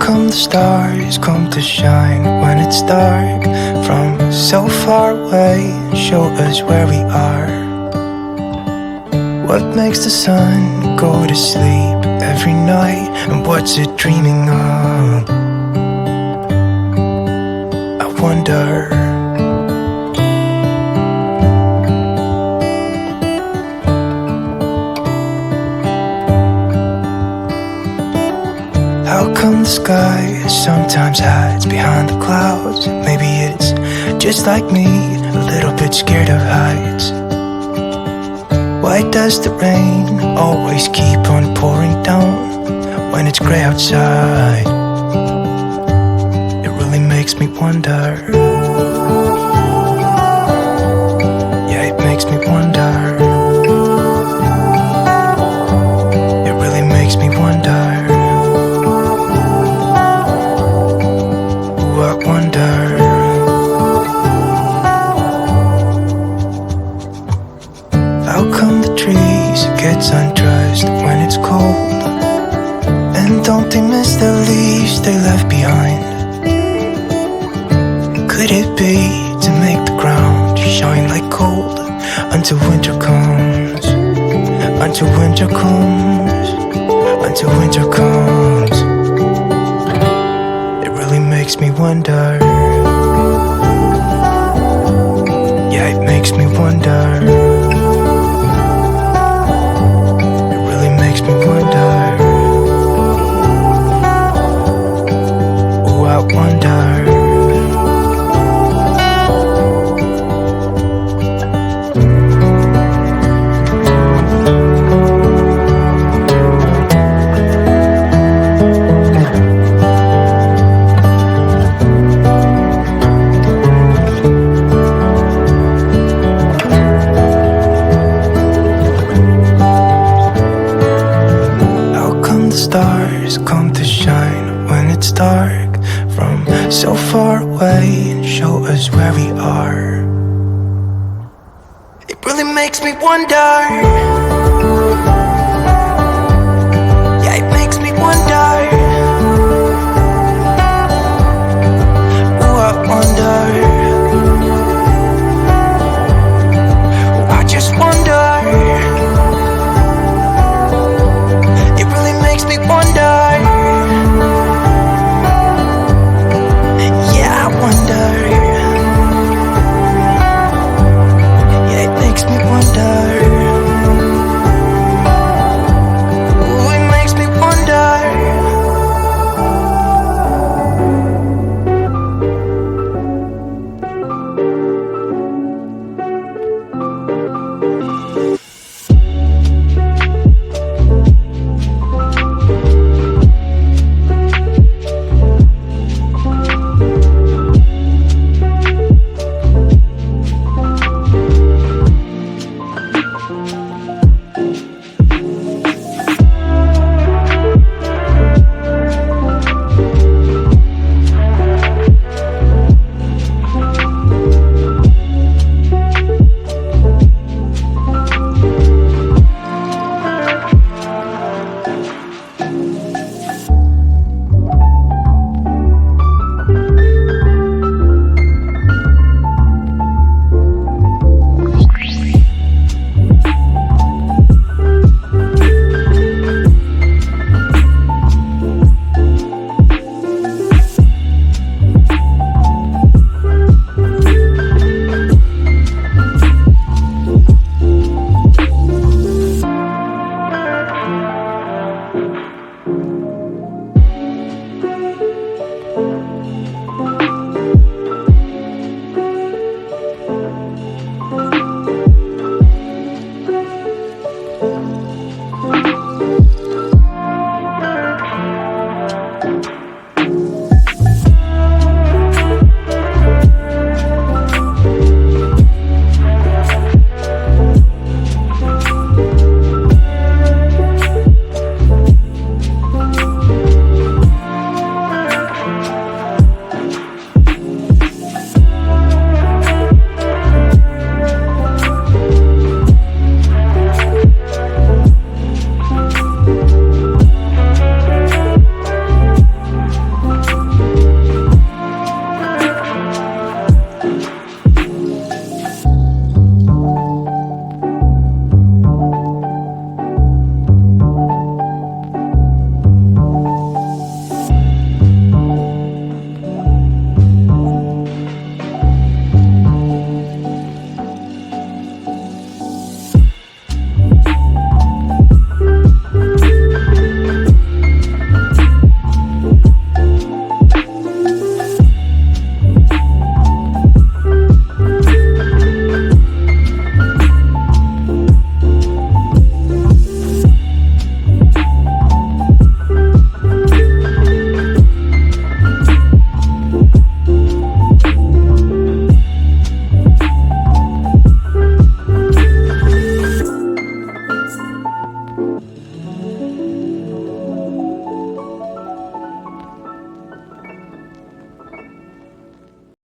come the stars come to shine when it's dark? From so far away, show us where we are. What makes the sun go to sleep every night? And what's it dreaming of? I wonder. How come the sky sometimes hides behind the clouds? Maybe it's just like me, a little bit scared of heights. Why does the rain always keep on pouring down when it's gray outside? It really makes me wonder. Yeah, it makes me wonder. It really makes me wonder. I wonder. How come the trees gets undressed when it's cold? And don't they miss the leaves they left behind? Could it be to make the ground shine like gold until winter comes? Until winter comes. Until winter comes. Makes me wonder. Yeah, it makes me wonder. It really makes me wonder. Oh, I wonder. Stars come to shine when it's dark from so far away and show us where we are. It really makes me wonder.